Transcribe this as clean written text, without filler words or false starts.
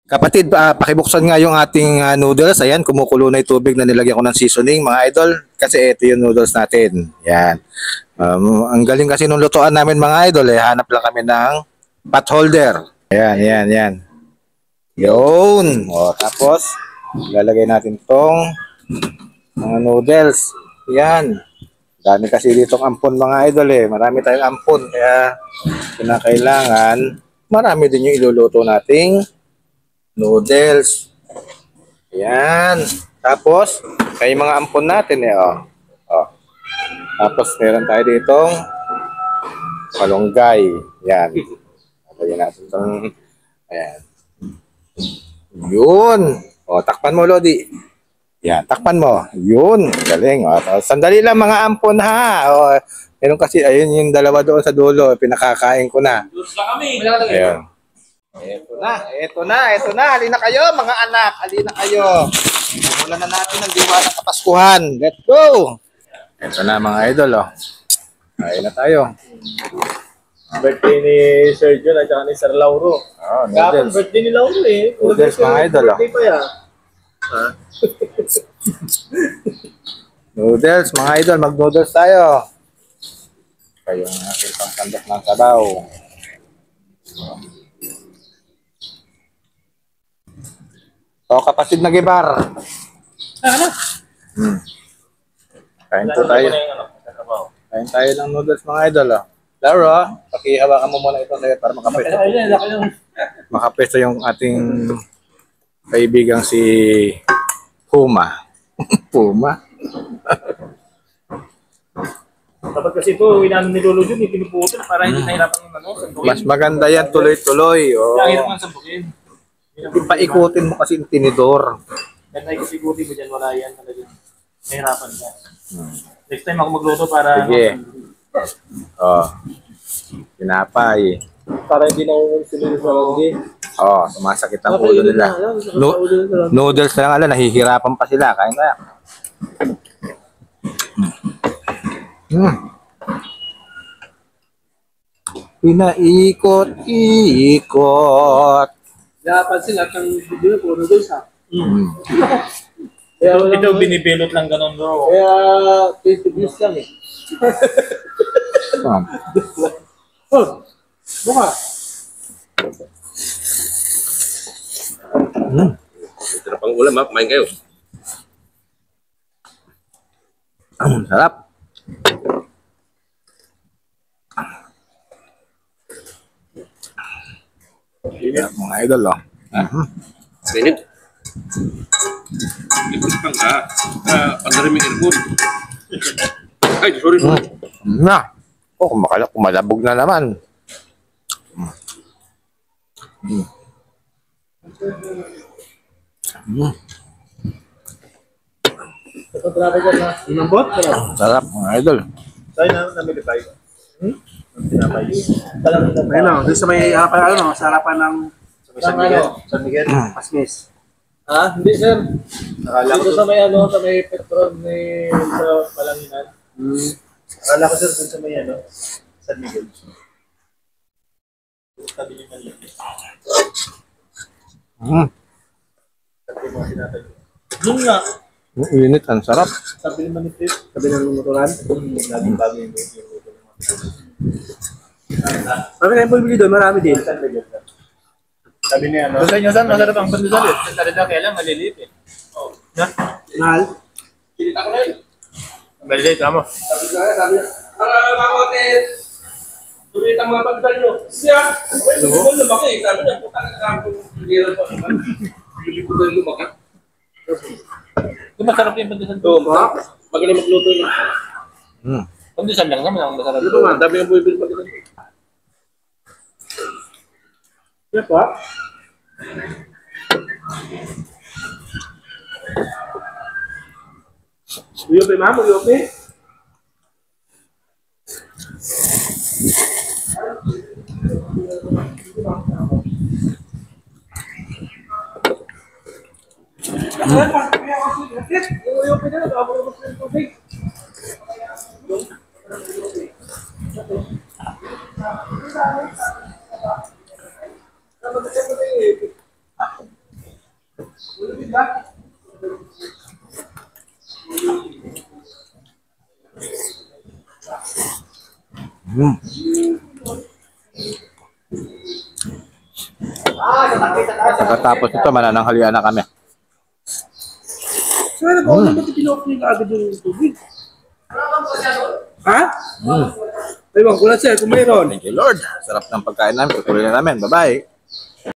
Kapatid, pakibuksan nga yung ating noodles. Ayan, kumukulo na yung tubig na nilagyan ko ng seasoning, mga idol. Kasi ito yung noodles natin. Yan. Ang galing kasi nung lutuan namin, mga idol. Hanap lang kami ng pot holder. Ayan, yan, yan. Yun. O, tapos, lalagay natin tong mga noodles. Yan. Dami kasi ditong ampon, mga idol Marami tayong ampon. Kaya, kinakailangan, marami din yung iluluto nating noodles. Yan. Tapos, kay mga ampon natin oh. Tapos, meron tayo ditong malunggay. Yan. Lagyan natin itong, ayan. Yun. O, takpan mo, Lodi. Yan, takpan mo. Yun. Galing. O, sandali lang mga ampon, ha. O, meron kasi, ayun yung dalawa doon sa dulo. Pinakakain ko na. Ayan. Ito na. Halina kayo, mga anak. Halina kayo. Simulan na natin ang diwalang Kapaskuhan. Let's go! Ito na, mga idol, Kain na tayo. Birthday ni Sir John at saka ni Sir Lauro. Kapag birthday ni Lauro Noodles, mga idol, Birthday pa yan. Noodles, mga idol. Mag-noodles tayo. Kayo ang aking pangkandok ng sabaw. O, kapatid na gibar. Kain po tayo. Kain tayo ng noodles, mga idol, Lauro, pakihawakan mo muna ito para makapesto yung ating kaibigang si Puma. Puma. Dapat kasi ito, inano ni Lolo Jun, pinuputol para hindi nahirapan yung Mas maganda yan, tuloy-tuloy. Lagi naman sampukin. Paikutin mo kasi yung tinidor. Ganda yung sigutin mo dyan, wala yan talaga. Nahirapan ka. Next time ako magluto para... Sige. Pinapay. Para hindi na sila sa lagi. Sumasakit ang ulo nila. Noodles na lang, nahihirapan pa sila. Kain kaya. Pinaikot-ikot. Napansin lahat ng video po noodles Kaya ito binibelot lang ganun bro. Kaya 20 views lang Buka. Ito na pang ulam kumain kayo. Sarap. Mga idol, Minit. Ikot pang pagdariming airport. Ay, sorry. Na. Kumalabog na naman. Ito talaga dyan na. Inambot? Sarap, mga idol. Sa'yo na namilipay. Ayun na, doon sa may harapan, sa harapan ng San Miguel. San Miguel, Pasquez. Hindi sir. Dito sa may sa may Petron ni sa Palanginan. Akala ko sir, doon sa may San Miguel. Sabi niyo mali. Doon nga. Ang init, ang sarap. Sabi ni Manipit, sabi ng motoran. Laging bago yung luto. Sabi na yung bumili doon, marami din. Sabi niya, Doon sa inyo, saan? Masarap ang pandesal Sa talida, kaya lang, maliliit Mahal? Kilita ko na yun. Maliliit, tama. Sabi niya, mga hotel, tulit ang mga pandesal nyo. Siya, lumaki. Sabi niya, puta ka kakampong hindi pa. Hindi ko doon lumaki. Masarap yung pandesal to. Magaling magluto yun. Pandesal lang naman ang masarap. Ito nga, dami yung buibili pandesal. Iya Pak. Uyup ma'am, uyup Pagkatapos ito, manananghalian na kami. Sana ba ako ba't pinoff nila agad yung tubig? Ha? Ewan ko na sir, kung mayroon. Thank you, Lord. Sarap ng pagkain namin. Tutuloy na namin. Bye-bye.